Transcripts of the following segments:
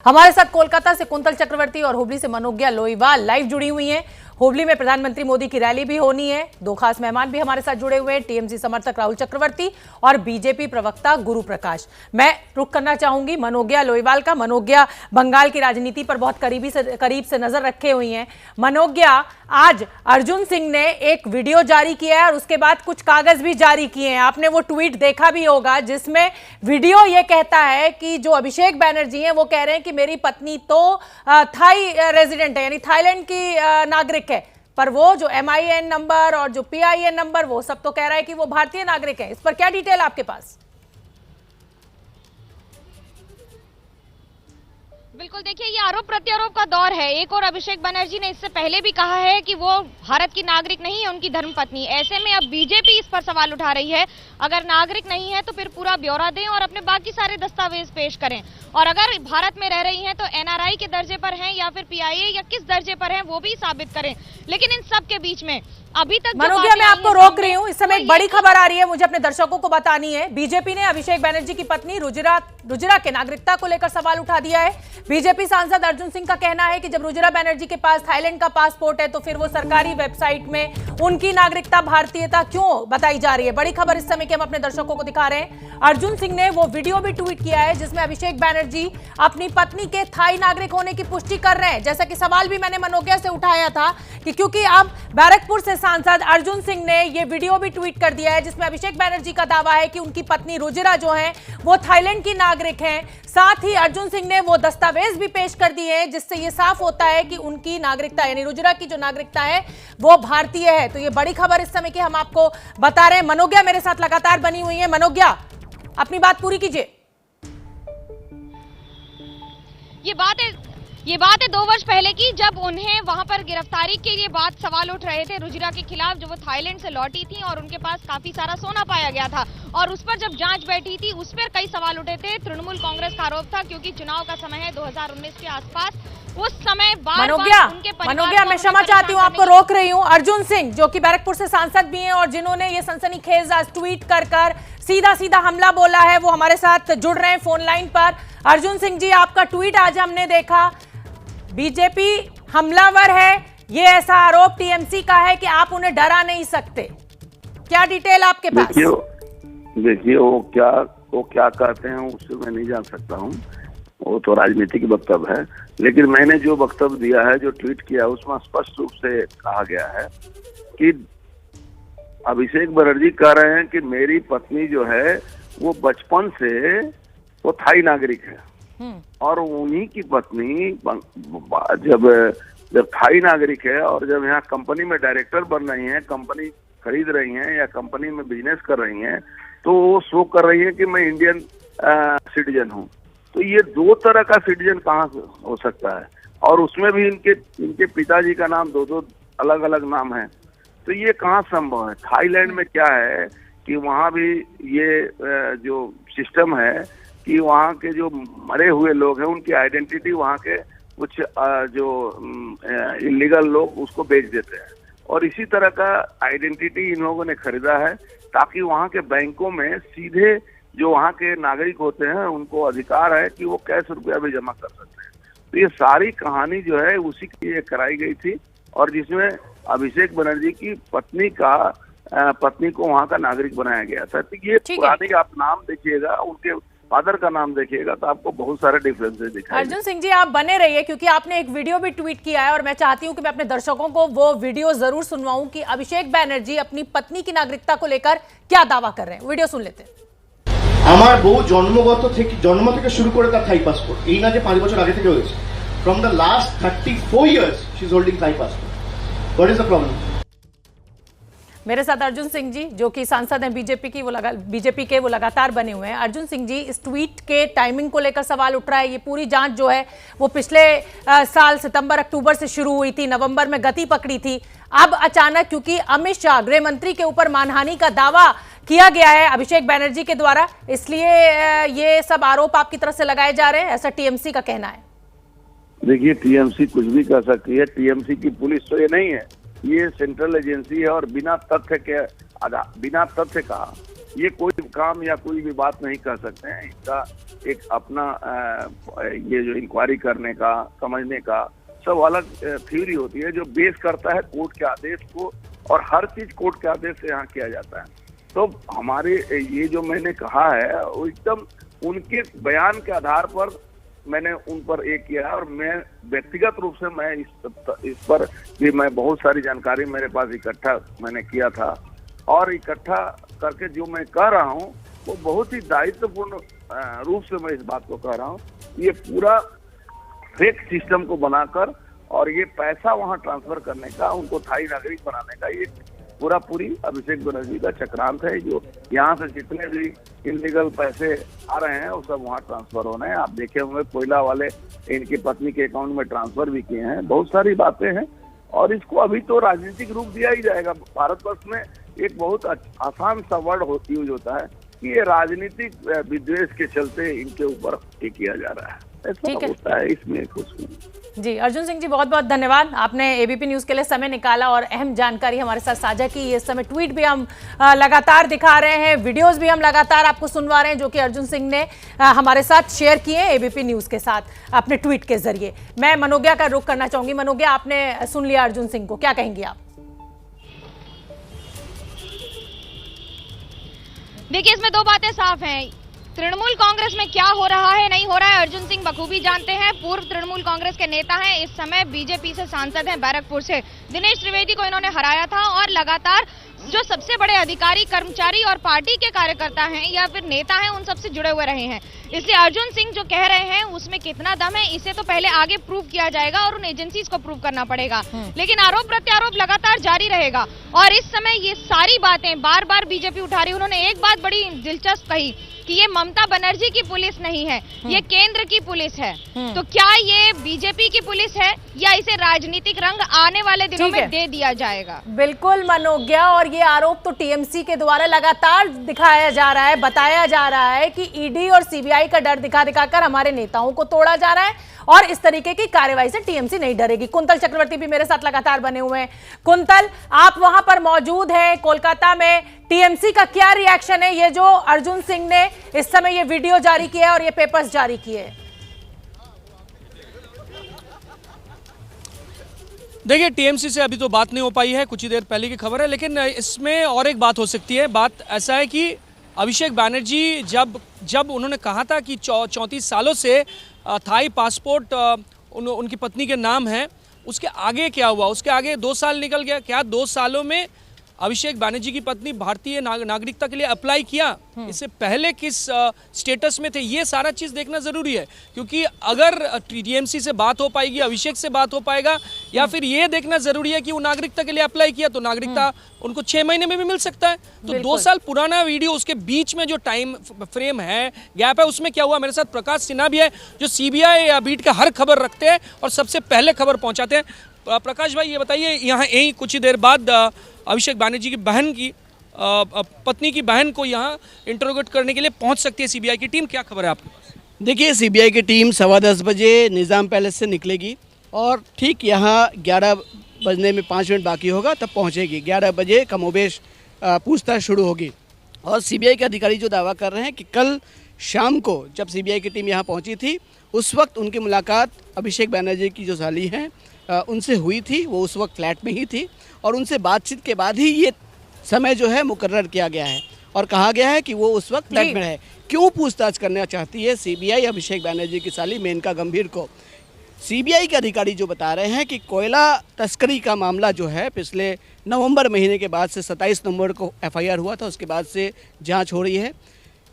हमारे साथ कोलकाता से कुंतल चक्रवर्ती और हुबली से मनोज्ञा लोईवाल लाइव जुड़ी हुई हैं। हुबली में प्रधानमंत्री मोदी की रैली भी होनी है। दो खास मेहमान भी हमारे साथ जुड़े हुए हैं, टीएमसी समर्थक राहुल चक्रवर्ती और बीजेपी प्रवक्ता गुरु प्रकाश। मैं रुख करना चाहूंगी मनोज्ञा लोईवाल का। मनोज्ञा बंगाल की राजनीति पर बहुत करीब से नजर रखे हुई हैं। मनोज्ञा, आज अर्जुन सिंह ने एक वीडियो जारी किया है और उसके बाद कुछ कागज भी जारी किए हैं। आपने वो ट्वीट देखा भी होगा जिसमें वीडियो ये कहता है कि जो अभिषेक बैनर्जी हैं वो कह रहे हैं कि मेरी पत्नी तो थाई रेजिडेंट है, यानी थाईलैंड की नागरिक है, पर वो जो MIN नंबर और जो PIN नंबर वो सब तो कह रहा है कि वो भारतीय नागरिक है। इस पर क्या डिटेल आपके पास? बिल्कुल, देखिए ये आरोप प्रत्यारोप का दौर है। एक और अभिषेक बनर्जी ने इससे पहले भी कहा है कि वो भारत की नागरिक नहीं है, उनकी धर्मपत्नी। ऐसे में अब बीजेपी इस पर सवाल उठा रही है। अगर नागरिक नहीं है तो फिर पूरा ब्यौरा दें और अपने बाकी सारे दस्तावेज पेश करें। और अगर भारत में रह रही हैं तो NRI के दर्जे पर हैं या फिर PIA या किस दर्जे पर हैं वो भी साबित करें। लेकिन इन सब के बीच में अभी तक मनोज्ञा, मैं आपको रोक रही हूं, इस समय एक बड़ी खबर आ रही है, मुझे अपने दर्शकों को बतानी है। बीजेपी ने अभिषेक बैनर्जी की पत्नी रुजिरा के नागरिकता को लेकर सवाल उठा दिया है। बीजेपी सांसद अर्जुन सिंह का कहना है कि जब रुजिरा बैनर्जी के पास थाईलैंड का पासपोर्ट है तो फिर वो सरकारी वेबसाइट में उनकी नागरिकता भारतीयता क्यों बताई जा रही है। बड़ी खबर इस समय की हम अपने दर्शकों को दिखा रहे हैं। अर्जुन सिंह ने वो वीडियो भी ट्वीट किया है जिसमें अभिषेक बैनर्जी अपनी पत्नी के थाई नागरिक होने की पुष्टि कर रहे हैं। जैसा कि सवाल भी मैंने मनोज्ञा से उठाया था कि क्योंकि अब बैरकपुर से सांसद अर्जुन सिंह ने ये वीडियो भी ट्वीट कर दिया है जिसमें अभिषेक बैनर्जी का दावा है कि उनकी पत्नी रुजिरा जो है वो थाईलैंड की नागरिक हैं। साथ ही अर्जुन सिंह ने वो दस्तावेज भी पेश कर दिए हैं जिससे ये साफ होता है कि उनकी नागरिकता यानी रुजिरा की जो नागरिकता है वो भारतीय है। तो ये बड़ी खबर इस समय की हम आपको बता रहे हैं। मनोज्ञा मेरे साथ लगातार बनी हुई है। मनोज्ञा, अपनी बात पूरी कीजिए। ये बात है 2 वर्ष पहले की, जब उन्हें वहां पर गिरफ्तारी के लिए सवाल उठ रहे थे रुजिरा के खिलाफ, जो वो थाईलैंड से लौटी थी और उनके पास काफी सारा सोना पाया गया था। और उस पर जब जांच बैठी थी उस पर कई सवाल उठे थे। तृणमूल कांग्रेस का आरोप था क्योंकि चुनाव का समय है 2019 के आसपास, उस समय मनोज्ञा, मैं क्षमा चाहती हूँ, आपको रोक रही हूँ। अर्जुन सिंह जो कि बैरकपुर से सांसद भी हैं और जिन्होंने ये सनसनीखेज आज ट्वीट कर सीधा हमला बोला है, वो हमारे साथ जुड़ रहे हैं फोन लाइन पर। अर्जुन सिंह जी, आपका ट्वीट आज हमने देखा, बीजेपी हमलावर है, ये ऐसा आरोप TMC का है कि आप उन्हें डरा नहीं सकते। क्या डिटेल आपके पास? देखिए वो क्या कहते हैं उससे मैं नहीं जान सकता हूँ, वो तो राजनीतिक वक्तव्य है। लेकिन मैंने जो वक्तव्य दिया है, जो ट्वीट किया है, उसमें स्पष्ट रूप से कहा गया है कि अभिषेक बनर्जी कह रहे हैं कि मेरी पत्नी जो है वो बचपन से वो थाई नागरिक है और उन्हीं की पत्नी जब थाई नागरिक है और जब यहाँ कंपनी में डायरेक्टर बन रही हैं, कंपनी खरीद रही हैं या कंपनी में बिजनेस कर रही हैं, तो वो शो कर रही है कि मैं इंडियन सिटीजन हूँ। तो ये 2 तरह का सिटीजन कहाँ हो सकता है? और उसमें भी इनके पिताजी का नाम 2 अलग अलग नाम है, तो ये कहाँ संभव है? थाईलैंड में क्या है कि वहाँ भी ये जो सिस्टम है कि वहाँ के जो मरे हुए लोग हैं उनकी आइडेंटिटी वहाँ के कुछ जो इलीगल लोग उसको बेच देते हैं, और इसी तरह का आइडेंटिटी इन लोगों ने खरीदा है ताकि वहाँ के बैंकों में सीधे जो वहाँ के नागरिक होते हैं उनको अधिकार है कि वो कैश रुपया भी जमा कर सकते हैं। तो ये सारी कहानी जो है उसी के लिए कराई गई थी, और जिसमें अभिषेक बनर्जी की पत्नी को वहाँ का नागरिक बनाया गया था। तो ये पुरानी आप नाम देखिएगा, उनके फादर का नाम देखिएगा तो आपको बहुत सारे डिफरेंसेस दिखाई। अर्जुन सिंह जी, आप बने रहिए क्योंकि आपने एक वीडियो भी ट्वीट किया है और मैं चाहती हूं कि मैं अपने दर्शकों को वो वीडियो जरूर सुनवाऊं कि अभिषेक बैनर्जी अपनी पत्नी की नागरिकता को लेकर क्या दावा कर रहे हैं। वीडियो सुन लेते हैं। আমার বউ জন্ম থেকে শুরু করে তার থাই পাসপোর্ট, এই না যে 5 বছর আগে থেকে হয়েছে। From the last 34 years she is holding Thai passport. What is the problem? मेरे साथ अर्जुन सिंह जी जो कि सांसद हैं बीजेपी के, वो लगातार बने हुए हैं। अर्जुन सिंह जी, इस ट्वीट के टाइमिंग को लेकर सवाल उठ रहा है। ये पूरी जांच जो है वो पिछले साल सितंबर अक्टूबर से शुरू हुई थी, नवंबर में गति पकड़ी थी। अब अचानक क्योंकि अमित शाह गृह मंत्री के ऊपर मानहानि का दावा किया गया है अभिषेक बैनर्जी के द्वारा, इसलिए ये सब आरोप आपकी तरफ से लगाए जा रहे हैं, ऐसा TMC का कहना है। देखिए, TMC कुछ भी कर सकती है। TMC की पुलिस तो ये नहीं है, ये सेंट्रल एजेंसी है और बिना तथ्य का ये कोई काम या कोई भी बात नहीं कर सकते हैं। इसका एक अपना ये जो इंक्वायरी करने का, समझने का सब अलग थ्योरी होती है, जो बेस करता है कोर्ट के आदेश को, और हर चीज कोर्ट के आदेश से यहाँ किया जाता है। तो हमारे ये जो मैंने कहा है वो एकदम उनके बयान के आधार पर मैंने उन पर एक किया है, और मैं व्यक्तिगत रूप से मैं इस पर भी मैं बहुत सारी जानकारी मेरे पास इकट्ठा मैंने किया था, और इकट्ठा करके जो मैं कह रहा हूँ वो बहुत ही दायित्वपूर्ण रूप से मैं इस बात को कह रहा हूँ। ये पूरा फेक सिस्टम को बनाकर और ये पैसा वहाँ ट्रांसफर करने का, उनको थाई नागरिक बनाने का ये पूरी अभिषेक बनर्जी का चक्रांत है, जो यहाँ से जितने भी इलीगल पैसे आ रहे हैं वो सब वहाँ ट्रांसफर हो रहे हैं। आप देखे होंगे कोयला वाले इनकी पत्नी के अकाउंट में ट्रांसफर भी किए हैं। बहुत सारी बातें हैं, और इसको अभी तो राजनीतिक रूप दिया ही जाएगा। भारतवर्ष में एक बहुत आसान सा वर्ड यूज होता है कि ये राजनीतिक विद्वेष के चलते इनके ऊपर ये किया जा रहा है, ऐसा होता है। इसमें कुछ जी, अर्जुन सिंह जी बहुत बहुत धन्यवाद, आपने एबीपी न्यूज के लिए समय निकाला और अहम जानकारी हमारे साथ साझा की। इस समय ट्वीट भी हम लगातार दिखा रहे हैं, वीडियोस भी हम लगातार आपको सुनवा रहे हैं, जो कि अर्जुन सिंह ने हमारे साथ शेयर किए एबीपी न्यूज के साथ अपने ट्वीट के जरिए। मैं मनोज्ञा का रुख करना चाहूंगी। मनोज्ञा, आपने सुन लिया अर्जुन सिंह को, क्या कहेंगी आप? देखिए, इसमें दो बातें साफ हैं। तृणमूल कांग्रेस में क्या हो रहा है, नहीं हो रहा है, अर्जुन सिंह बखूबी जानते हैं। पूर्व तृणमूल कांग्रेस के नेता हैं, इस समय बीजेपी से सांसद हैं। बैरकपुर से दिनेश त्रिवेदी को इन्होंने हराया था, और लगातार जो सबसे बड़े अधिकारी, कर्मचारी और पार्टी के कार्यकर्ता हैं या फिर नेता हैं, उन सबसे जुड़े हुए रहे हैं। इसलिए अर्जुन सिंह जो कह रहे हैं उसमें कितना दम है, इसे तो पहले आगे प्रूव किया जाएगा और उन एजेंसीज को प्रूव करना पड़ेगा। लेकिन आरोप प्रत्यारोप लगातार जारी रहेगा, और इस समय ये सारी बातें बार बार बीजेपी उठा रही है। उन्होंने एक बात बड़ी दिलचस्प कही कि ये ममता बनर्जी की पुलिस नहीं है, ये केंद्र की पुलिस है। तो क्या ये बीजेपी की पुलिस है, या इसे राजनीतिक रंग आने वाले दिनों में दे दिया जाएगा? बिल्कुल मनोज्ञा, और ये आरोप तो टीएमसी के द्वारा लगातार दिखाया जा रहा है, बताया जा रहा है कि ईडी और सीबीआई का डर दिखा दिखाकर हमारे नेताओं को तोड़ा जा रहा है, और इस तरीके की कार्रवाई से टीएमसी नहीं डरेगी। कुंतल चक्रवर्ती भी मेरे साथ लगातार बने हुए हैं। कुंतल, आप वहां पर मौजूद हैं कोलकाता में, टीएमसी का क्या रिएक्शन है ये जो अर्जुन सिंह ने इस समय ये वीडियो जारी किया और ये पेपर्स जारी किए? देखिए, टीएमसी से अभी तो बात नहीं हो पाई है, कुछ ही देर पहले की खबर है, लेकिन इसमें और एक बात हो सकती है। बात ऐसा है कि अभिषेक बैनर्जी जब उन्होंने कहा था कि 34 सालों से थाई पासपोर्ट उनकी पत्नी के नाम है, उसके आगे क्या हुआ? उसके आगे 2 साल निकल गया। क्या 2 सालों में अभिषेक बैनर्जी की पत्नी भारतीय नागरिकता के लिए अप्लाई किया? इससे पहले किस स्टेटस में थे? ये सारा चीज़ देखना ज़रूरी है, क्योंकि अगर टीएमसी से बात हो पाएगी, अभिषेक से बात हो पाएगा, या फिर ये देखना ज़रूरी है कि वो नागरिकता के लिए अप्लाई किया तो नागरिकता उनको 6 महीने में भी मिल सकता है। तो 2 साल पुराना वीडियो, उसके बीच में जो टाइम फ्रेम है, गैप है, उसमें क्या हुआ? मेरे साथ प्रकाश सिन्हा भी है, जो सीबीआई या बीट का हर खबर रखते हैं और सबसे पहले खबर पहुँचाते हैं। प्रकाश भाई, ये बताइए, यहाँ यही कुछ ही देर बाद अभिषेक बैनर्जी की बहन की पत्नी की बहन को यहाँ इंटरोगेट करने के लिए पहुँच सकती है सीबीआई की टीम, क्या खबर है आपके पास? देखिए, सीबीआई की टीम 10:15 बजे निज़ाम पैलेस से निकलेगी, और ठीक यहाँ 11 बजने में 5 मिनट बाकी होगा तब पहुँचेगी। 11 बजे कमोबेश पूछताछ शुरू होगी। और सीबीआई के अधिकारी जो दावा कर रहे हैं कि कल शाम को जब सीबीआई की टीम यहाँ पहुँची थी, उस वक्त उनकी मुलाकात अभिषेक बैनर्जी की जो साली हैं उनसे हुई थी। वो उस वक्त फ्लैट में ही थी, और उनसे बातचीत के बाद ही ये समय जो है मुकर्रर किया गया है, और कहा गया है कि वो उस वक्त फ्लैट में है। क्यों पूछताछ करना चाहती है सीबीआई अभिषेक बैनर्जी की साली मेनका गंभीर को? सीबीआई के अधिकारी जो बता रहे हैं कि कोयला तस्करी का मामला जो है पिछले नवंबर महीने के बाद से 27 नवंबर को एफआईआर हुआ था, उसके बाद से जांच हो रही है।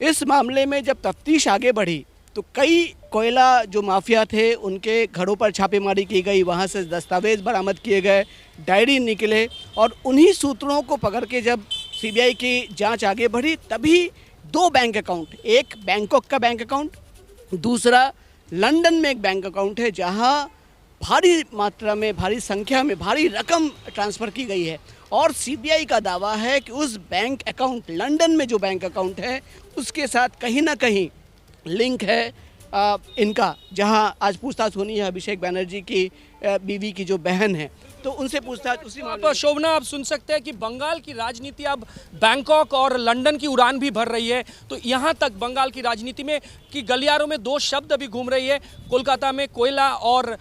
इस मामले में जब तफ्तीश आगे बढ़ी तो कई कोयला जो माफिया थे उनके घरों पर छापेमारी की गई, वहाँ से दस्तावेज बरामद किए गए, डायरी निकले, और उन्हीं सूत्रों को पकड़ के जब सीबीआई की जांच आगे बढ़ी तभी 2 बैंक अकाउंट, एक बैंकॉक का बैंक अकाउंट, दूसरा लंदन में एक बैंक अकाउंट है जहां भारी मात्रा में, भारी संख्या में, भारी रकम ट्रांसफ़र की गई है। और सीबीआई का दावा है कि उस बैंक अकाउंट, लंदन में जो बैंक अकाउंट है, उसके साथ कहीं ना कहीं लिंक है इनका, जहां आज पूछताछ होनी है अभिषेक बैनर्जी की बीवी की जो बहन है, तो उनसे पूछताछ उसी मामले आप शोभना, आप सुन सकते हैं कि बंगाल की राजनीति अब बैंकॉक और लंदन की उड़ान भी भर रही है। तो यहाँ तक बंगाल की राजनीति में कि गलियारों में दो शब्द अभी घूम रही है, कोलकाता में कोयला और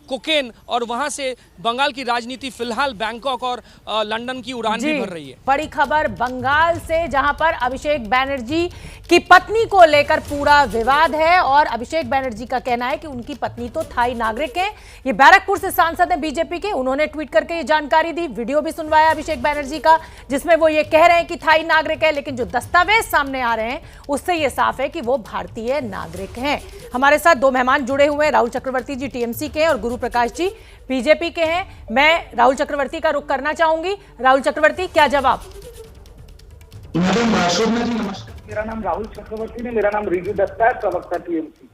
कोकेन, और वहाँ से बंगाल की राजनीति फिलहाल बैंकॉक और लंदन की उड़ान भी भर रही है। बड़ी खबर बंगाल से, जहां पर अभिषेक बैनर्जी की पत्नी को लेकर पूरा विवाद है और अभिषेक बैनर्जी का कहना है कि उनकी पत्नी तो थाई नागरिक है। ये बैरकपुर से सांसद हैं बीजेपी के, उन्होंने ट्वीट करके ये जानकारी दी, वीडियो भी सुनवाया अभिषेक बैनर्जी का, जिसमें वो ये कह रहे हैं कि थाई नागरिक है, लेकिन जो दस्तावेज सामने आ रहे हैं उससे ये साफ है कि वो भारतीय नागरिक हैं। हमारे साथ दो मेहमान जुड़े हुए हैं, राहुल चक्रवर्ती जी टीएमसी के हैं और गुरु प्रकाश जी बीजेपी के हैं। मैं राहुल चक्रवर्ती का रुख करना चाहूंगी। राहुल चक्रवर्ती, क्या जवाब? मैडम शोभना जी नमस्कार, मेरा नाम राहुल चक्रवर्ती है, मेरा नाम रिजू दत्ता है, प्रवक्ता टीएमसी।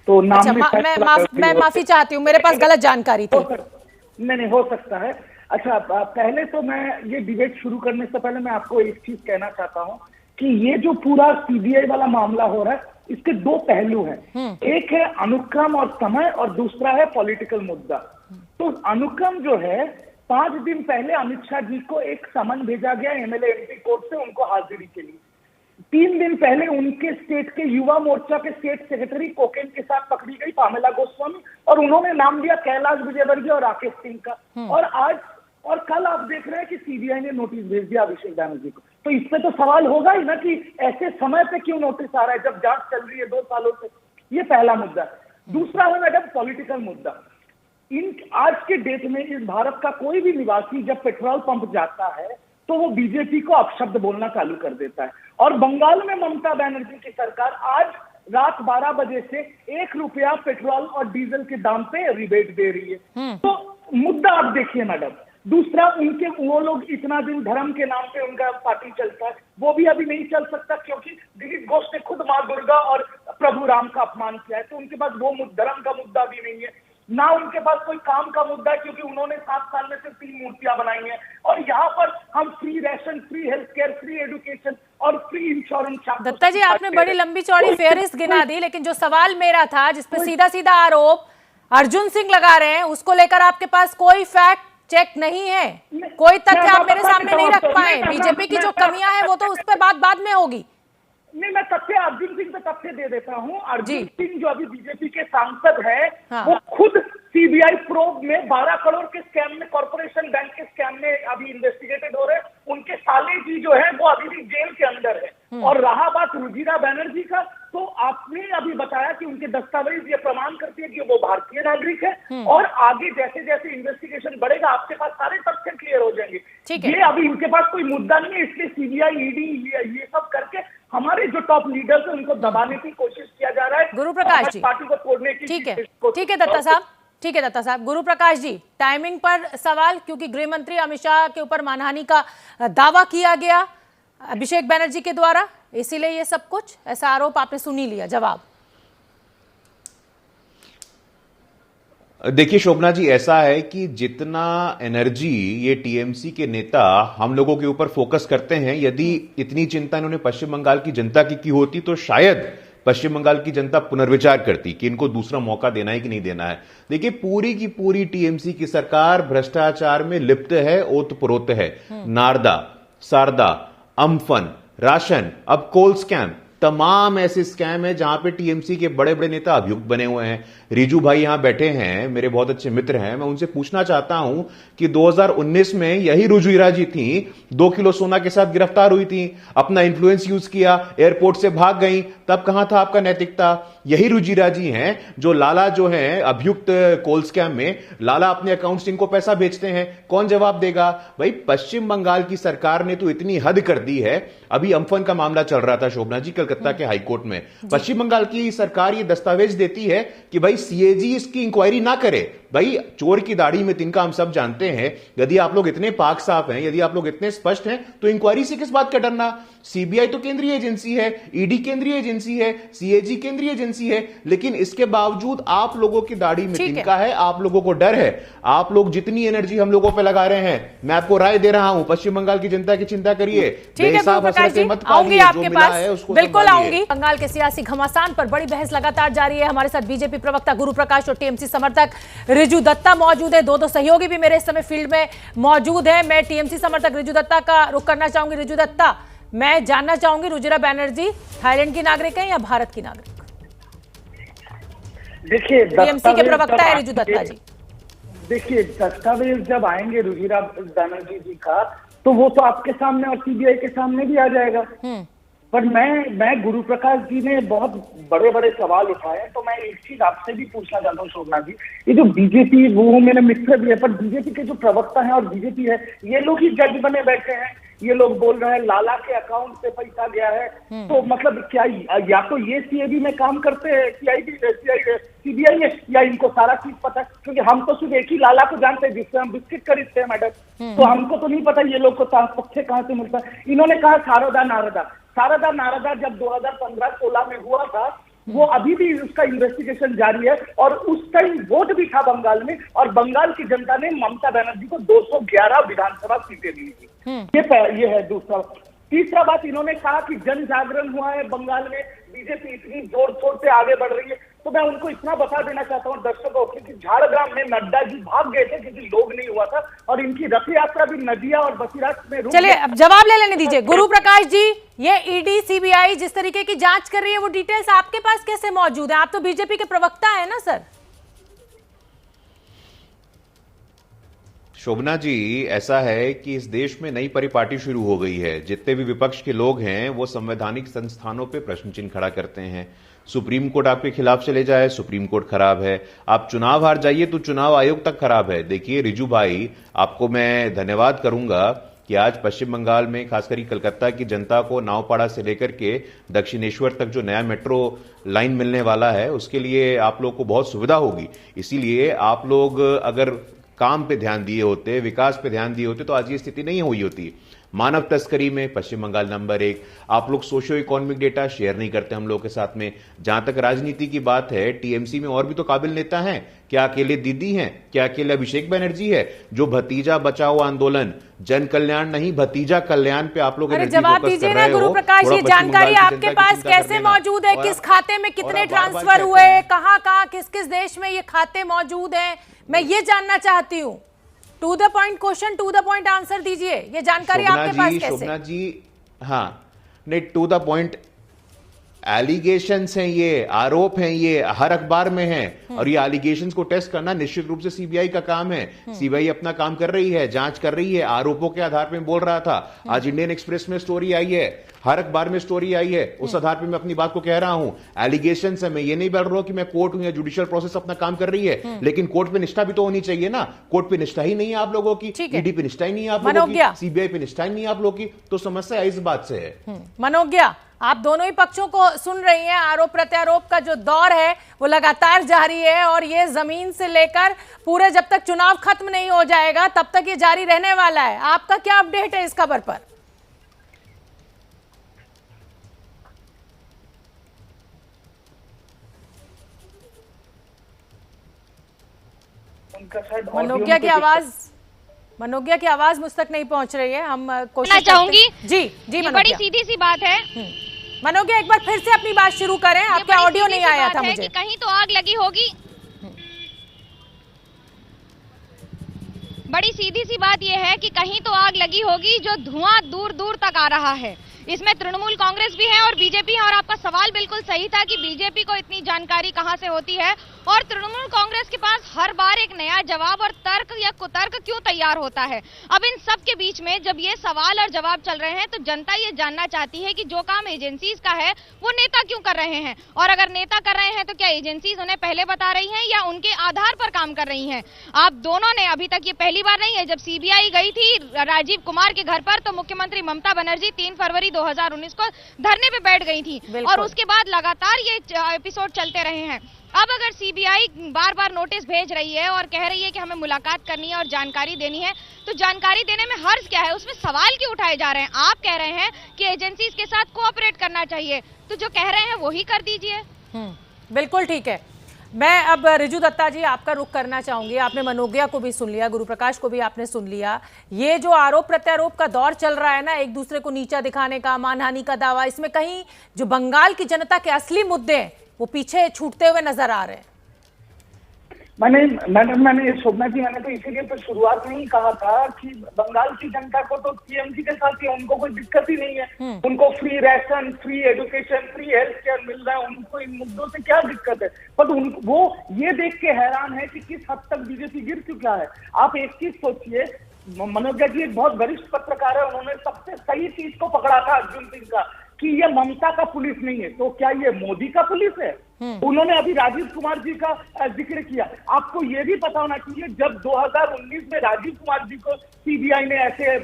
तो नाम अच्छा, मैं माफी चाहती हूँ, मेरे पास गलत जानकारी थी। नहीं हो सकता है। अच्छा, पहले तो मैं ये डिबेट शुरू करने से पहले मैं आपको एक चीज कहना चाहता हूँ कि ये जो पूरा सीबीआई वाला मामला हो रहा है, इसके दो पहलू हैं। एक है अनुक्रम और समय, और दूसरा है पॉलिटिकल मुद्दा। तो अनुक्रम जो है, 5 दिन पहले अमित शाह जी को एक समन भेजा गया एमएलए एमपी कोर्ट से उनको हाजिरी के लिए। 3 दिन पहले उनके स्टेट के युवा मोर्चा के स्टेट सेक्रेटरी कोकेन के साथ पकड़ी गई पामेला गोस्वामी, और उन्होंने नाम लिया कैलाश विजयवर्गीय और राकेश सिंह का। और आज और कल आप देख रहे हैं कि सीबीआई ने नोटिस भेज दिया अभिषेक बैनर्जी को। तो इस पे तो सवाल होगा ही ना कि ऐसे समय पे क्यों नोटिस आ रहा है जब जांच चल रही है 2 सालों से। ये पहला मुद्दा। दूसरा है मैडम पॉलिटिकल मुद्दा। आज के डेट में इस भारत का कोई भी निवासी जब पेट्रोल पंप जाता है तो वो बीजेपी को अपशब्द बोलना चालू कर देता है। और बंगाल में ममता बनर्जी की सरकार आज रात 12 बजे से 1 रुपया पेट्रोल और डीजल के दाम पे रिबेट दे रही है। तो मुद्दा आप देखिए मैडम। दूसरा, उनके वो लोग इतना दिन धर्म के नाम पे उनका पार्टी चलता है, वो भी अभी नहीं चल सकता क्योंकि दिलीप घोष ने खुद मां दुर्गा और प्रभु राम का अपमान किया है। तो उनके पास वो धर्म का मुद्दा भी नहीं है, ना उनके पास कोई काम का मुद्दा है क्योंकि उन्होंने 7 साल में से 3 मूर्तियां बनाई हैं। और यहाँ पर हम free ration, free health care, free education और फ्री इंश्योरेंस। दत्ता जी, आपने बड़ी लंबी चौड़ी फेहरिस्त गिना दी, लेकिन जो सवाल मेरा था, जिसपे सीधा सीधा आरोप अर्जुन सिंह लगा रहे हैं, उसको लेकर आपके पास कोई फैक्ट चेक नहीं है, कोई तथ्य आप मेरे सामने नहीं रख पाए। बीजेपी की जो कमियां हैं वो तो उस पर बात बाद में होगी। नहीं, मैं तथ्य अर्जुन सिंह पे तथ्य दे देता हूँ। अर्जुन सिंह जो अभी बीजेपी के सांसद है, वो खुद सीबीआई प्रोब में 12 करोड़ के स्कैम में, कॉर्पोरेशन बैंक के स्कैम में अभी इन्वेस्टिगेटेड हो रहे हैं। उनके साले जी जो है वो अभी भी जेल के अंदर है। और रहा बात रुजिरा बनर्जी का, तो आपने अभी बताया कि उनके दस्तावेज ये प्रमाण करती है कि वो भारतीय नागरिक है। और आगे जैसे जैसे इन्वेस्टिगेशन बढ़ेगा आपके पास सारे तथ्य क्लियर हो जाएंगे। ये अभी इनके पास कोई मुद्दा नहीं है, इसलिए सीबीआई, ईडी ये सब करके हमारे जो टॉप लीडर्स हैं उनको दबाने की कोशिश किया जा रहा है, गुरु प्रकाश जी, पार्टी को तोड़ने की। ठीक है दत्ता साहब, ठीक है दत्ता साहब। गुरु प्रकाश जी, टाइमिंग पर सवाल, क्योंकि गृह मंत्री अमित शाह के ऊपर मानहानि का दावा किया गया अभिषेक बैनर्जी के द्वारा, इसीलिए ये सब कुछ, ऐसा आरोप आपने सुन ही लिया। जवाब देखिए शोभना जी, ऐसा है कि जितना एनर्जी ये टीएमसी के नेता हम लोगों के ऊपर फोकस करते हैं, यदि इतनी चिंता इन्होंने पश्चिम बंगाल की जनता की होती तो शायद पश्चिम बंगाल की जनता पुनर्विचार करती कि इनको दूसरा मौका देना है कि नहीं देना है। देखिए, पूरी की पूरी टीएमसी की सरकार भ्रष्टाचार में लिप्त है, ओतप्रोत है। नारदा, सारदा, अम्फन, राशन, अब कोल स्कैम, तमाम ऐसे स्कैम है जहां पे टीएमसी के बड़े बड़े नेता अभियुक्त बने हुए हैं। रिजू भाई यहां बैठे हैं, मेरे बहुत अच्छे मित्र हैं। मैं उनसे पूछना चाहता हूं कि 2019 में यही रुजुरा जी थी, 2 किलो सोना के साथ गिरफ्तार हुई थी, अपना इन्फ्लुएंस यूज किया, एयरपोर्ट से भाग गई, तब कहां था आपका नैतिकता? यही रुजिरा जी हैं जो लाला जो है अभियुक्त कोल स्कैम में, लाला अपने अकाउंट से इनको पैसा भेजते हैं। कौन जवाब देगा? भाई पश्चिम बंगाल की सरकार ने तो इतनी हद कर दी है। अभी अम्फन का मामला चल रहा था शोभना जी कलकत्ता के हाईकोर्ट में। पश्चिम बंगाल की सरकार ये दस्तावेज देती है कि भाई सीएजी इसकी इंक्वायरी ना करे। भाई चोर की दाढ़ी में तिनका, हम सब जानते हैं। यदि आप लोग इतने पाक साफ हैं, यदि आप लोग इतने स्पष्ट हैं, तो इंक्वायरी से किस बात का डरना? सीबीआई तो केंद्रीय एजेंसी है, ईडी केंद्रीय एजेंसी है, सीएजी केंद्रीय एजेंसी है, लेकिन इसके बावजूद आप लोगों की दाढ़ी में तिनका है, आप लोगों को डर है। आप लोग जितनी एनर्जी हम लोगों पर लगा रहे हैं, मैं आपको राय दे रहा हूं, पश्चिम बंगाल की जनता की चिंता करिए। बेहिसाब हसरतें मत पालिए, जो मिला है उसको बिल्कुल आऊंगी। बंगाल के सियासी घमासान पर बड़ी बहस लगातार जारी है। हमारे साथ बीजेपी प्रवक्ता गुरु प्रकाश और टीएमसी समर्थक रिजू दत्ता मौजूद है, दो सहयोगी भी मेरे इस समय फील्ड में मौजूद है। मैं टीएमसी समर्थक रिजू दत्ता का रुख करना चाहूंगी। रिजू दत्ता, मैं जानना चाहूंगी रुजिरा बनर्जी थाईलैंड की नागरिक है या भारत की नागरिक? देखिए, टीएमसी के प्रवक्ता है रिजू दत्ता जी। देखिए, दस्तावेज जब आएंगे रुजिरा बनर्जी जी का, तो वो तो आपके सामने और सीबीआई के सामने भी आ जाएगा। पर मैं गुरु प्रकाश जी ने बहुत बड़े बड़े सवाल उठाए, तो मैं एक चीज आपसे भी पूछना चाहता हूँ शोभना जी, ये जो बीजेपी, वो मेरे मित्र भी है, पर बीजेपी के जो प्रवक्ता हैं और बीजेपी है, ये लोग ही जज बने बैठे हैं। ये लोग बोल रहे हैं लाला के अकाउंट से पैसा गया है, तो मतलब क्या या तो ये सीएबी में काम करते हैं, सीबीआई में, या इनको सारा चीज पता है? क्योंकि हम तो सिर्फ एक ही लाला को जानते हैं जिससे हम बिस्किट खरीदते हैं मैडम, तो हमको तो नहीं पता ये लोग को तथ्य कहाँ से मिलता है। इन्होंने कहा शारदा नारदा जब 2015-16 में हुआ था, वो अभी भी उसका इन्वेस्टिगेशन जारी है, और उस टाइम वोट भी था बंगाल में, और बंगाल की जनता ने ममता बनर्जी को 211 विधानसभा सीटें दी थी। ये है दूसरा। तीसरा बात, इन्होंने कहा कि जन जागरण हुआ है बंगाल में, बीजेपी इतनी जोर शोर से आगे बढ़ रही है, तो मैं उनको इतना बता देना चाहता हूँ दर्शकों को कि झाड़ग्राम में नड्डा जी भाग गए थे क्योंकि लोग नहीं हुआ था, और इनकी रथ यात्रा भी नदिया और बसीरात में रुक। चलिए, अब जवाब ले लेने दीजिए। गुरु प्रकाश जी, ये ईडी सीबीआई जिस तरीके की जांच कर रही है, वो डिटेल्स आपके पास कैसे मौजूद है? आप तो बीजेपी के प्रवक्ता है ना सर? शोभना जी, ऐसा है कि इस देश में नई परिपाटी शुरू हो गई है। जितने भी विपक्ष के लोग हैं वो संवैधानिक संस्थानों पे प्रश्न चिन्ह खड़ा करते हैं। सुप्रीम कोर्ट आपके खिलाफ चले जाए, सुप्रीम कोर्ट खराब है। आप चुनाव हार जाइए तो चुनाव आयोग तक खराब है। देखिए रिजू भाई, आपको मैं धन्यवाद करूंगा कि आज पश्चिम बंगाल में खासकर कलकत्ता की जनता को नावपाड़ा से लेकर के दक्षिणेश्वर तक जो नया मेट्रो लाइन मिलने वाला है, उसके लिए आप लोग को बहुत सुविधा होगी। इसीलिए आप लोग अगर काम पे ध्यान दिए होते, विकास पे ध्यान दिए होते, तो आज ये स्थिति नहीं हुई होती। मानव तस्करी में पश्चिम बंगाल नंबर 1। आप लोग सोशियो इकोनॉमिक डेटा शेयर नहीं करते हम लोग के साथ में। जहां तक राजनीति की बात है, टीएमसी में और भी तो काबिल नेता हैं। क्या अकेले दीदी हैं? क्या अकेले अभिषेक बनर्जी है? जो भतीजा बचाओ आंदोलन, जन कल्याण नहीं भतीजा कल्याण पे आप लोग जवाब दीजिए ना गुरु प्रकाश, ये जानकारी आपके पास कैसे मौजूद है? किस खाते में कितने ट्रांसफर हुए, कहां कहां किस किस देश में ये खाते मौजूद हैं? मैं ये जानना चाहती हूँ। To the point question, to the point answer दीजिए। ये जानकारी आपके पास कैसे? शोभना जी, हाँ नहीं, टू द पॉइंट एलिगेशंस हैं, ये आरोप हैं, ये हर अखबार में हैं, और ये एलिगेशंस को टेस्ट करना निश्चित रूप से सीबीआई का काम है। सीबीआई अपना काम कर रही है, जांच कर रही है, आरोपों के आधार पर बोल रहा था। आज इंडियन एक्सप्रेस में स्टोरी आई है, हर अखबार में स्टोरी आई है, उस आधार पर मैं अपनी बात को कह रहा हूं। एलिगेशंस है, मैं ये नहीं बोल रहा हूं कि मैं कोर्ट हूं या जुडिशियल प्रोसेस अपना काम कर रही है, लेकिन कोर्ट पे निष्ठा भी तो होनी चाहिए ना। कोर्ट पे निष्ठा ही नहीं है आप लोगों की, ईडी पे निष्ठा ही नहीं है आप लोगों की, सीबीआई पे निष्ठा ही नहीं है आप लोगों की, तो समस्या इस बात से है। मनोज्ञा, आप दोनों ही पक्षों को सुन रही हैं। आरोप प्रत्यारोप का जो दौर है वो लगातार जारी है, और ये जमीन से लेकर पूरे जब तक चुनाव खत्म नहीं हो जाएगा तब तक ये जारी रहने वाला है। आपका क्या अपडेट है इस खबर पर? मनोज्ञा की आवाज मुझ तक नहीं पहुंच रही है। हम कोशिश चाहूंगी जी मनोज्ञा, बड़ी सीधी सी बात है। मनोज्ञा, एक बार फिर से अपनी बात शुरू करें, आपका ऑडियो नहीं आया था मुझे। कि कहीं तो आग लगी होगी। बड़ी सीधी सी बात यह है कि कहीं तो आग लगी होगी जो धुआं दूर दूर तक आ रहा है। इसमें तृणमूल कांग्रेस भी है और बीजेपी है, और आपका सवाल बिल्कुल सही था कि बीजेपी को इतनी जानकारी कहां से होती है, और तृणमूल कांग्रेस के पास हर बार एक नया जवाब और तर्क या कुतर्क क्यों तैयार होता है। अब इन सब के बीच में जब ये सवाल और जवाब चल रहे हैं तो जनता ये जानना चाहती है कि जो काम एजेंसीज का है वो नेता क्यों कर रहे हैं, और अगर नेता कर रहे हैं तो क्या एजेंसीज उन्हें पहले बता रही हैं या उनके आधार पर काम कर रही हैं। आप दोनों ने, अभी तक ये पहली बार नहीं है, जब सीबीआई गई थी राजीव कुमार के घर पर तो मुख्यमंत्री ममता बनर्जी 3 फरवरी 2019 को धरने पे बैठ गई थी, और उसके बाद लगातार ये एपिसोड चलते रहे हैं। अब अगर सीबीआई बार बार नोटिस भेज रही है और कह रही है कि हमें मुलाकात करनी है और जानकारी देनी है, तो जानकारी देने में हर्ज क्या है? उसमें सवाल क्यों उठाए जा रहे हैं? आप कह रहे हैं कि एजेंसीज के साथ कोऑपरेट करना चाहिए, तो जो कह रहे हैं वो ही कर दीजिए। बिल्कुल ठीक है। मैं अब रिजू दत्ता जी आपका रुख करना चाहूंगी। आपने मनोज्ञा को भी सुन लिया, गुरु प्रकाश को भी आपने सुन लिया। ये जो आरोप प्रत्यारोप का दौर चल रहा है ना, एक दूसरे को नीचा दिखाने का, मानहानि का दावा, इसमें कहीं जो बंगाल की जनता के असली मुद्दे हैं वो पीछे छूटते हुए नजर आ रहे हैं। मैंने शोभना जी, मैंने तो इसीलिए तो शुरुआत में ही कहा था कि बंगाल की जनता को तो टीएमसी के साथ ही उनको कोई दिक्कत ही नहीं है। उनको free ration, free education, free health care मिल रहा है, उनको इन मुद्दों से क्या दिक्कत है। पर वो ये देख के हैरान है कि किस हद तक बीजेपी गिर चुका है। आप एक चीज सोचिए, मनोज जी एक बहुत वरिष्ठ पत्रकार है, उन्होंने सबसे सही चीज को पकड़ा था अर्जुन सिंह का, कि ये ममता का पुलिस नहीं है तो क्या ये मोदी का पुलिस है। उन्होंने अभी राजीव कुमार जी का जिक्र किया। आपको ये भी पता होना चाहिए, जब 2019 में राजीव कुमार जी को सीबीआई ने ऐसे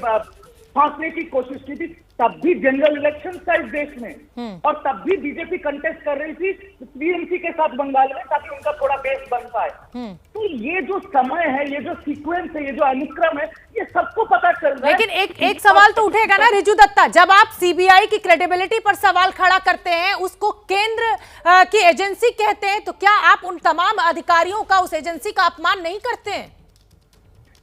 फांसने की कोशिश की थी, तब भी जनरल इलेक्शन था इस देश में, और तब भी बीजेपी कंटेस्ट कर रही थी टीएमसी के साथ बंगाल में, ताकि उनका थोड़ा बेस बन पाए। तो ये जो समय है, ये जो सीक्वेंस है, ये जो अनुक्रम है, ये सबको पता चल रहा है। लेकिन एक सवाल तो उठेगा ना रिजू दत्ता, जब आप सीबीआई की क्रेडिबिलिटी पर सवाल खड़ा करते हैं, उसको केंद्र की एजेंसी कहते हैं, तो क्या आप उन तमाम अधिकारियों का, उस एजेंसी का अपमान नहीं करते हैं?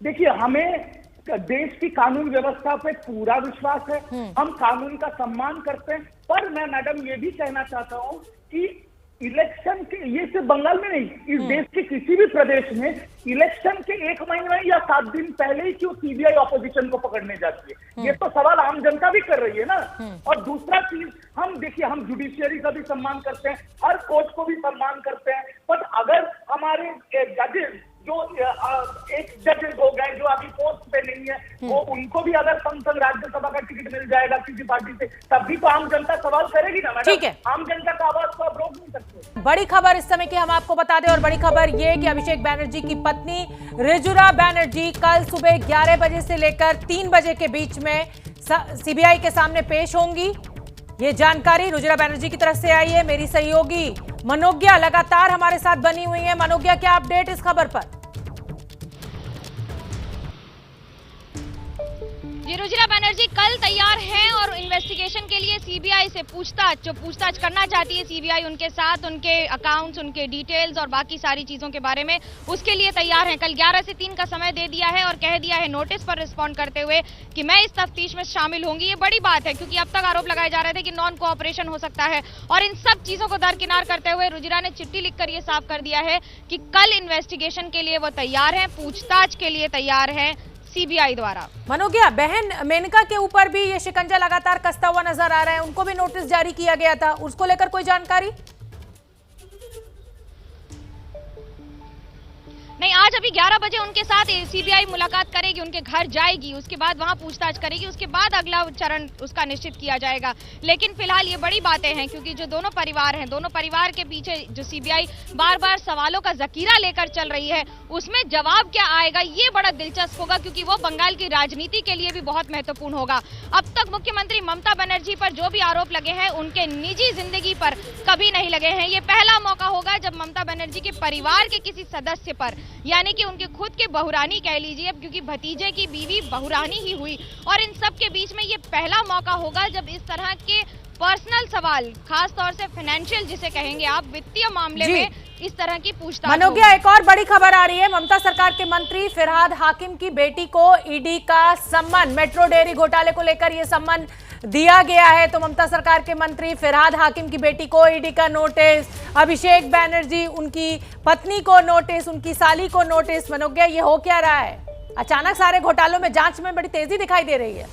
देखिए, हमें देश की कानून व्यवस्था पे पूरा विश्वास है, हम कानून का सम्मान करते हैं। पर मैं मैडम ये भी कहना चाहता हूँ कि इलेक्शन के, ये सिर्फ बंगाल में नहीं, इस देश के किसी भी प्रदेश में इलेक्शन के 1 महीने या 7 दिन पहले ही क्यों सीबीआई ऑपोजिशन को पकड़ने जाती है, ये तो सवाल आम जनता भी कर रही है ना। और दूसरा चीज, हम देखिए, हम जुडिशियरी का भी सम्मान करते हैं, हर कोर्ट को भी सम्मान करते हैं, पर अगर हमारे जजेस जो एक जजेस हो गए जो अभी पोस्ट पे नहीं है, वो उनको भी अगर संसद राज्यसभा का टिकट मिल जाएगा किसी पार्टी से, तब भी तो आम जनता सवाल करेगी ना मैडम। ठीक है, आम जनता का आवाज को आप रोक नहीं सकते। बड़ी खबर इस समय की हम आपको बता दें, और बड़ी खबर ये कि अभिषेक बैनर्जी की पत्नी रिजुरा बैनर्जी कल सुबह 11 बजे से लेकर 3 बजे के बीच में सीबीआई के सामने पेश होंगी। ये जानकारी रुजिरा बैनर्जी की तरफ से आई है। मेरी सहयोगी मनोज्ञा लगातार हमारे साथ बनी हुई है। मनोज्ञा, क्या अपडेट इस खबर पर? जी, रुजिरा बैनर्जी कल तैयार हैं और इन्वेस्टिगेशन के लिए सीबीआई से पूछताछ करना चाहती है सीबीआई उनके साथ, उनके अकाउंट्स, उनके डिटेल्स और बाकी सारी चीजों के बारे में, उसके लिए तैयार हैं। कल 11 से 3 का समय दे दिया है और कह दिया है नोटिस पर रिस्पॉन्ड करते हुए कि मैं इस तफ्तीश में शामिल होंगी। ये बड़ी बात है, क्योंकि अब तक आरोप लगाए जा रहे थे कि नॉन कोऑपरेशन हो सकता है, और इन सब चीजों को दरकिनार करते हुए रुजिरा ने चिट्ठी लिखकर ये साफ कर दिया है कि कल इन्वेस्टिगेशन के लिए वो तैयार है, पूछताछ के लिए तैयार है सीबीआई द्वारा। मनोज्ञा, बहन मेनका के ऊपर भी ये शिकंजा लगातार कसता हुआ नजर आ रहा है, उनको भी नोटिस जारी किया गया था, उसको लेकर कोई जानकारी? नहीं, आज अभी 11 बजे उनके साथ सीबीआई मुलाकात करेगी, उनके घर जाएगी, उसके बाद वहां पूछताछ करेगी, उसके बाद अगला चरण उसका निश्चित किया जाएगा। लेकिन फिलहाल ये बड़ी बातें हैं, क्योंकि जो दोनों परिवार हैं, दोनों परिवार के पीछे जो सीबीआई बार बार सवालों का जखीरा लेकर चल रही है, उसमें जवाब क्या आएगा ये बड़ा दिलचस्प होगा, क्योंकि वो बंगाल की राजनीति के लिए भी बहुत महत्वपूर्ण होगा। अब तक मुख्यमंत्री ममता बनर्जी पर जो भी आरोप लगे हैं, उनके निजी जिंदगी पर कभी नहीं लगे हैं। ये पहला मौका होगा जब ममता बनर्जी के परिवार के किसी सदस्य पर, यानी कि उनके खुद के बहुरानी कह लीजिए, क्योंकि भतीजे की बीवी बहुरानी ही हुई, और इन सब के बीच में ये पहला मौका होगा जब इस तरह के पर्सनल सवाल, खास तौर से फाइनेंशियल जिसे कहेंगे आप, वित्तीय मामले में इस तरह की पूछताछ। मनोज्ञा, एक और बड़ी खबर आ रही है, ममता सरकार के मंत्री फिरहाद हाकिम की बेटी को ईडी का सम्मन, मेट्रो डेयरी घोटाले को लेकर यह सम्मन दिया गया है। तो ममता सरकार के मंत्री फिरहाद हाकिम की बेटी को ईडी का नोटिस, अभिषेक बैनर्जी उनकी पत्नी को नोटिस, उनकी साली को नोटिस। मनोज्ञा, ये हो क्या रहा है? अचानक सारे घोटालों में जांच में बड़ी तेजी दिखाई दे रही है।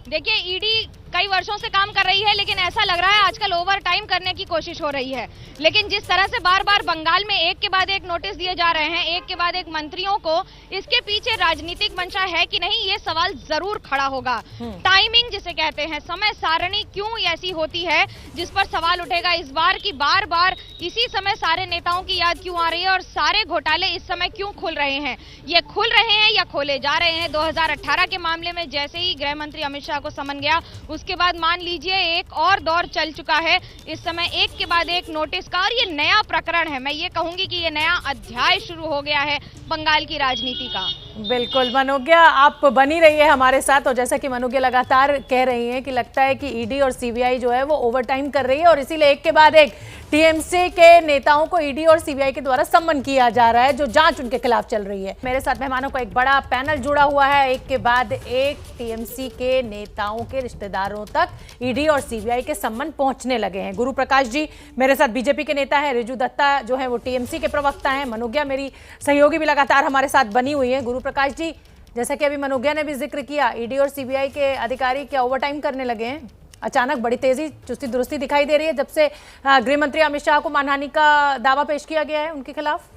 देखिए, ईडी कई वर्षों से काम कर रही है, लेकिन ऐसा लग रहा है आजकल ओवर टाइम करने की कोशिश हो रही है। लेकिन जिस तरह से बार बार बंगाल में एक के बाद एक नोटिस दिए जा रहे हैं, एक के बाद एक मंत्रियों को, इसके पीछे राजनीतिक मंशा है कि नहीं, ये सवाल जरूर खड़ा होगा। टाइमिंग जिसे कहते हैं, समय सारणी क्यों ऐसी होती है, जिस पर सवाल उठेगा इस बार की बार बार इसी समय सारे नेताओं की याद क्यों आ रही है, और सारे घोटाले इस समय क्यों खुल रहे हैं। ये खुल रहे हैं या खोले जा रहे हैं। 2018 के मामले में जैसे ही गृह मंत्री अमित शाह को समन गया, उसके बाद मान लीजिए एक और दौर चल चुका है। इस समय एक के बाद एक नोटिस का, और ये नया प्रकरण है। मैं ये कहूंगी कि ये नया अध्याय शुरू हो गया है बंगाल की राजनीति का। बिल्कुल मनोज्ञा, आप बनी रही है हमारे साथ, और जैसा कि मनोज्ञा लगातार कह रही हैं कि लगता है कि ईडी और सीबीआई जो है वो ओवरटाइम कर रही है, और इसीलिए एक के बाद एक टीएमसी के नेताओं को ईडी और सीबीआई के द्वारा सम्मन किया जा रहा है, जो जांच उनके खिलाफ चल रही है। मेरे साथ मेहमानों का एक बड़ा पैनल जुड़ा हुआ है, एक के बाद एक टीएमसी के नेताओं के रिश्तेदारों तक ईडी और सीबीआई के सम्मन पहुंचने लगे हैं। गुरु प्रकाश जी मेरे साथ बीजेपी के नेता है, रिजू दत्ता जो है वो टीएमसी के प्रवक्ता हैं, मनोज्ञा मेरी सहयोगी भी लगातार हमारे साथ बनी हुई है। गुरु प्रकाश जी, जैसा कि अभी मनोज्ञा ने भी जिक्र किया, ईडी और सीबीआई के अधिकारी क्या ओवरटाइम करने लगे हैं? अचानक बड़ी तेजी चुस्ती दुरुस्ती दिखाई दे रही है जब से गृह मंत्री अमित शाह को मानहानि का दावा पेश किया गया है उनके खिलाफ।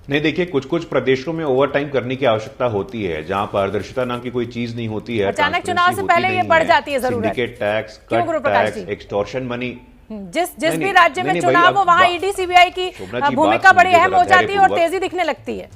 नहीं, देखिए, कुछ कुछ प्रदेशों में ओवर टाइम करने की आवश्यकता होती है, जहां पारदर्शिता नाम की कोई चीज नहीं होती है, अचानक चुनाव से पहले ये बढ़ जाती है जरूरत। Syndicate tax, cut tax, extortion money, जिस भी राज्य में चुनाव हो वहां ईडी सीबीआई की भूमिका बड़ी अहम हो जाती है और तेजी दिखने लगती है।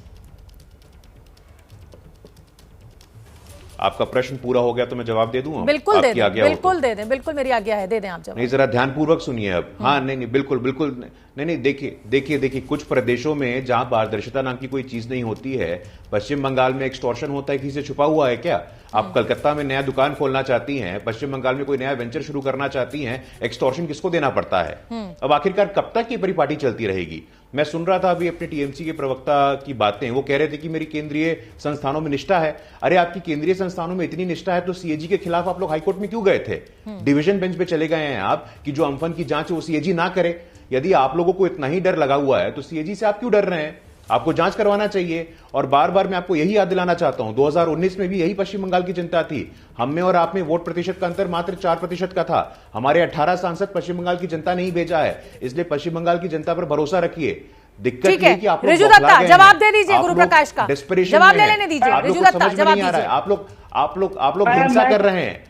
आपका प्रश्न पूरा हो गया तो मैं जवाब दे दूं? बिल्कुल दे दें, बिल्कुल दे दें, बिल्कुल मेरी आज्ञा है, दे दें आप जवाब। नहीं, जरा ध्यानपूर्वक सुनिए अब। हाँ, नहीं, बिल्कुल बिल्कुल नहीं, देखिए, कुछ प्रदेशों में जहां पारदर्शिता नाम की कोई चीज नहीं होती है, पश्चिम बंगाल में एक्सटॉर्शन होता है, किसी से छुपा हुआ है क्या? आप कलकत्ता में नया दुकान खोलना चाहती हैं, पश्चिम बंगाल में कोई नया वेंचर शुरू करना चाहती हैं, एक्सटॉर्शन किसको देना पड़ता है? अब आखिरकार कब तक ये परिपाटी चलती रहेगी? मैं सुन रहा था अभी अपने टीएमसी के प्रवक्ता की बातें, वो कह रहे थे कि मेरी केंद्रीय संस्थानों में निष्ठा है। अरे, आपकी केंद्रीय संस्थानों में इतनी निष्ठा है तो सीएजी के खिलाफ आप लोग हाईकोर्ट में क्यों गए थे? डिवीजन बेंच पे चले गए हैं आप कि जो अम्फन की जांच है वो सीएजी ना करे। यदि आप लोगों को इतना ही डर लगा हुआ है तो सीएजी से आप क्यों डर रहे हैं? आपको जांच करवाना चाहिए। और बार बार मैं आपको यही याद दिलाना चाहता हूं, 2019 में भी यही पश्चिम बंगाल की चिंता थी। हम में और आप में वोट प्रतिशत का अंतर मात्र 4% का था। हमारे 18 सांसद पश्चिम बंगाल की जनता ने ही भेजा है, इसलिए पश्चिम बंगाल की जनता पर भरोसा रखिए। दिक्कत ये है कि आप लोग रिजू दत्ता जवाब दे दीजिए, गुरु प्रकाश का जवाब ले लेने दीजिए। रिजू दत्ता जवाब दीजिए। आप लोग हिंसा कर रहे हैं।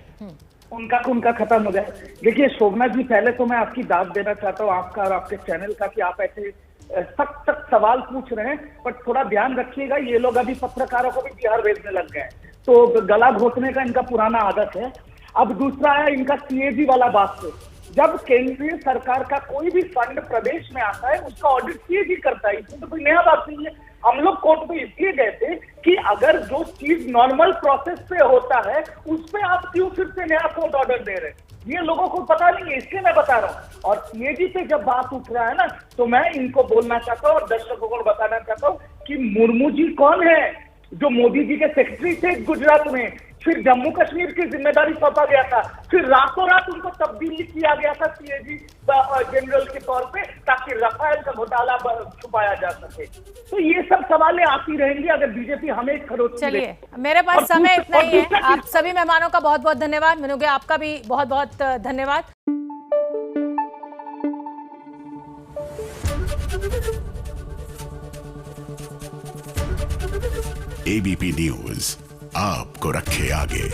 उनका खत्म हो गया। देखिए शोभना जी, पहले तो मैं आपकी दाद देना चाहता हूँ आपका और आपके चैनल का कि आप ऐसे सख्त सवाल पूछ रहे हैं, पर थोड़ा ध्यान रखिएगा, ये लोग अभी पत्रकारों को भी बिहार भेजने लग गए हैं, तो गला घोटने का इनका पुराना आदत है। अब दूसरा है इनका सीएजी वाला बात से, जब केंद्रीय सरकार का कोई भी फंड प्रदेश में आता है उसका ऑडिट सीएजी करता है, इसमें तो कोई नया बात नहीं है। हम लोग कोर्ट में इसलिए गए थे कि अगर जो चीज नॉर्मल प्रोसेस पे होता है उस पे आप क्यों फिर से नया कोर्ट ऑर्डर दे रहे हैं, ये लोगों को पता नहीं है, इसलिए मैं बता रहा हूँ। और सीएजी पे जब बात उठ रहा है ना, तो मैं इनको बोलना चाहता हूँ और दर्शकों को बताना चाहता हूँ कि मुर्मू जी कौन है, जो मोदी जी के सेक्रेटरी थे गुजरात में, फिर जम्मू कश्मीर की जिम्मेदारी सौंपा गया था, फिर रातों रात उनको तब्दीली किया गया था सीएजी जनरल के तौर पे, ताकि राफेल का घोटाला छुपाया जा सके। तो ये सब सवालें आती रहेंगी अगर बीजेपी हमें खरोच। चलिए, मेरे पास समय इतना ही है। आप सभी मेहमानों का बहुत बहुत धन्यवाद। मनोज्ञा, आपका भी बहुत बहुत धन्यवाद। एबीपी न्यूज आपको रखे आगे।